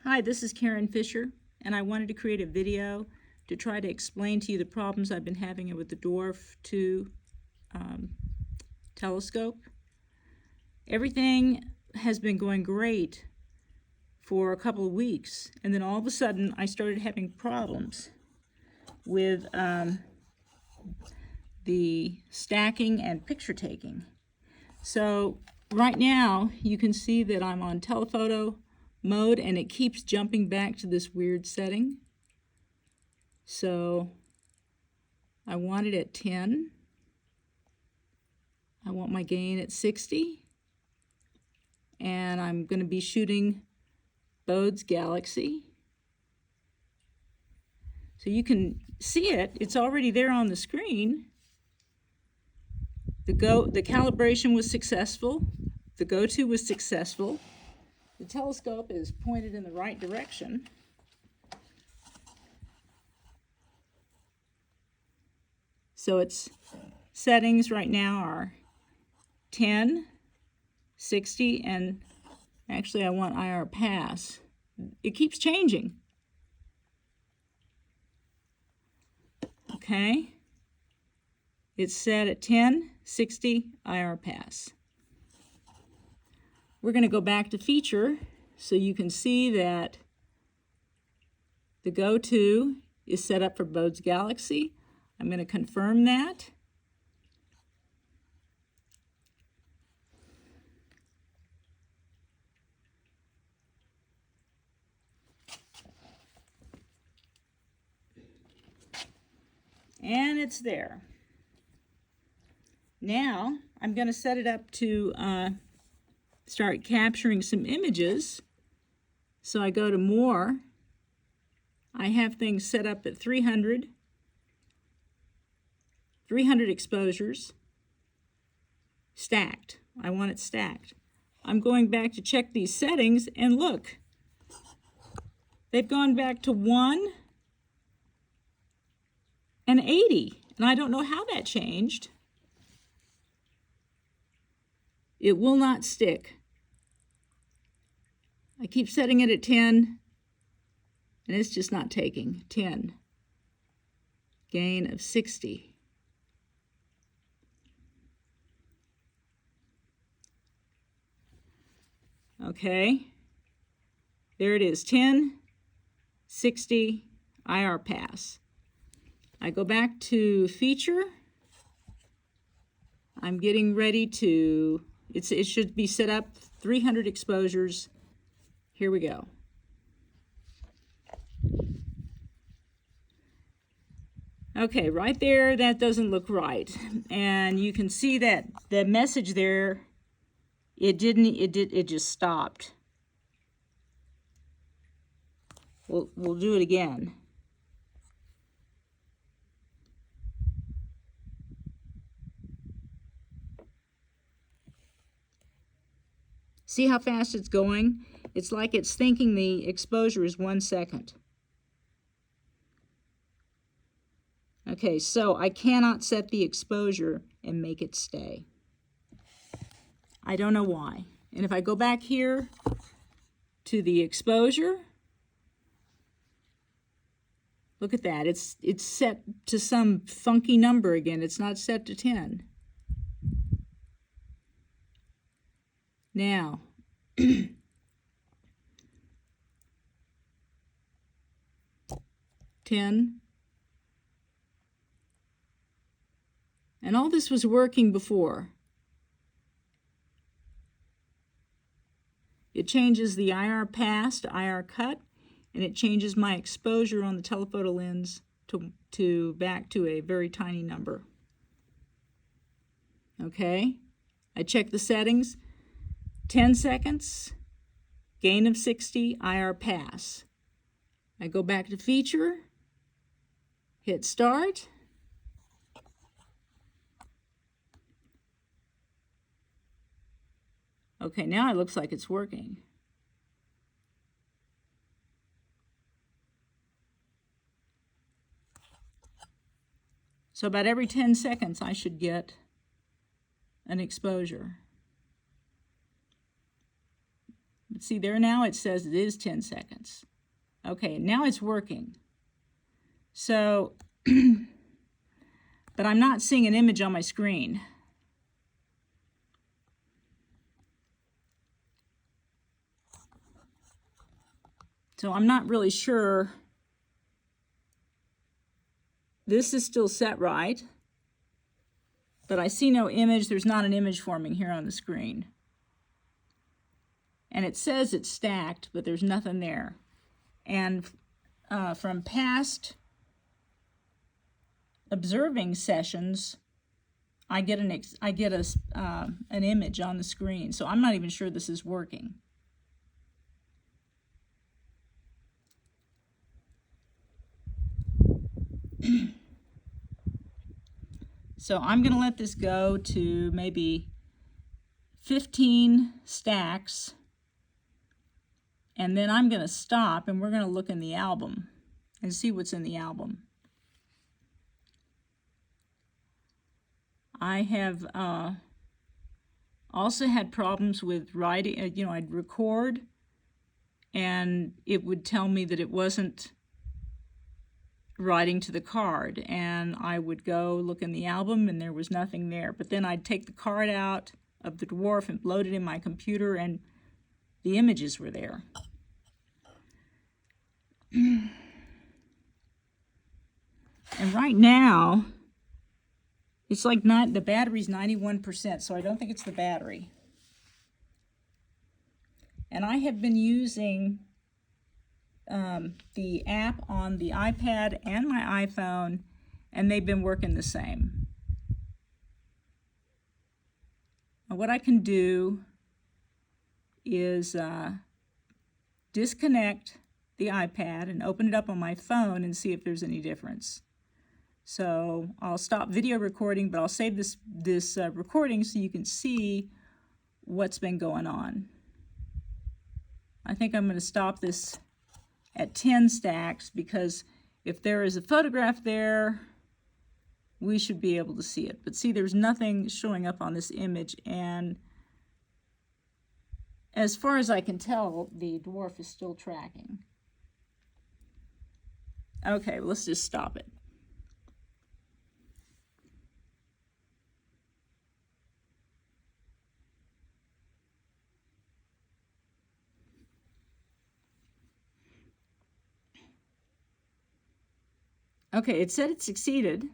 Hi, this is Karen Fisher, and I wanted to create a video to try to explain to you the problems I've been having with the DWARF II Telescope. Everything has been going great for a couple of weeks, and then all of a sudden I started having problems with the stacking and picture taking. So right now you can see that I'm on telephoto mode and it keeps jumping back to this weird setting. So I want it at 10. I want my gain at 60. And I'm going to be shooting Bode's Galaxy. So you can see it. It's already there on the screen. The calibration was successful. The go-to was successful. The telescope is pointed in the right direction. So its settings right now are 10, 60, and actually I want IR pass. It keeps changing. Okay. It's set at 10, 60, IR pass. We're going to go back to feature so you can see that the go-to is set up for Bode's Galaxy. I'm going to confirm that. And it's there. Now I'm going to set it up to start capturing some images. So I go to more. I have things set up at 300 exposures, stacked. I want it stacked. I'm going back to check these settings and look, they've gone back to 1 and 80, and I don't know how that changed. It will not stick. I keep setting it at 10, and it's just not taking. 10. Gain of 60. Okay. There it is, 10, 60, IR pass. I go back to feature. I'm getting ready to, it should be set up 300 exposures. Here we go. Okay, right there, that doesn't look right. And you can see that the message there, it just stopped. We'll do it again. See how fast it's going? It's like it's thinking the exposure is 1 second. Okay, so I cannot set the exposure and make it stay. I don't know why. And if I go back here to the exposure, look at that. It's set to some funky number again. It's not set to 10. Now, 10. And all this was working before. It changes the IR pass to IR cut, and it changes my exposure on the telephoto lens to back to a very tiny number. Okay, I check the settings. 10 seconds, gain of 60, IR pass. I go back to feature, hit start. Okay, now it looks like it's working. So about every 10 seconds I should get an exposure. But see there now it says it is 10 seconds. Okay, now it's working. So, but I'm not seeing an image on my screen. So I'm not really sure. This is still set right, but I see no image. There's not an image forming here on the screen. And it says it's stacked, but there's nothing there. And from past observing sessions, I get an image on the screen. So I'm not even sure this is working. So I'm going to let this go to maybe 15 stacks, and then I'm going to stop and we're going to look in the album and see what's in the album. I have also had problems with writing. I'd record and it would tell me that it wasn't writing to the card, and I would go look in the album and there was nothing there. But then I'd take the card out of the dwarf and load it in my computer and the images were there. And right now it's like the battery's 91%, so I don't think it's the battery. And I have been using the app on the iPad and my iPhone, and they've been working the same. Now what I can do is disconnect the iPad and open it up on my phone and see if there's any difference. So I'll stop video recording, but I'll save this recording so you can see what's been going on. I think I'm going to stop this at 10 stacks, because if there is a photograph there, we should be able to see it. But see, there's nothing showing up on this image, and as far as I can tell, the dwarf is still tracking. Okay, well, let's just stop it. Okay, it said it succeeded.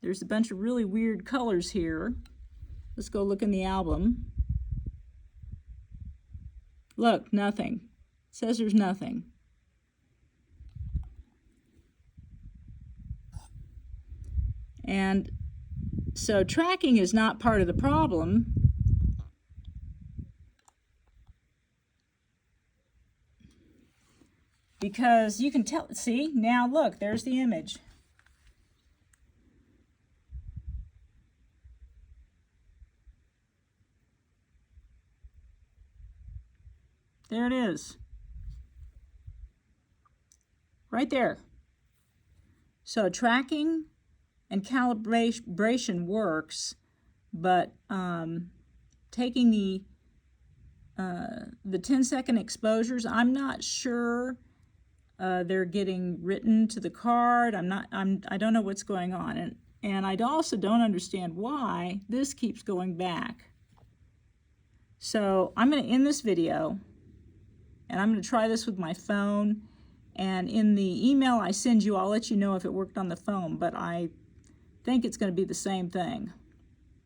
There's a bunch of really weird colors here. Let's go look in the album. Look, nothing. It says there's nothing. And so tracking is not part of the problem. Because you can tell, see, now look, there's the image. There it is. Right there. So tracking and calibration works, but taking the 10-second exposures, I'm not sure they're getting written to the card. I don't know what's going on, and I also don't understand why this keeps going back. So I'm going to end this video, and I'm going to try this with my phone, and in the email I send you, I'll let you know if it worked on the phone, but I think it's going to be the same thing.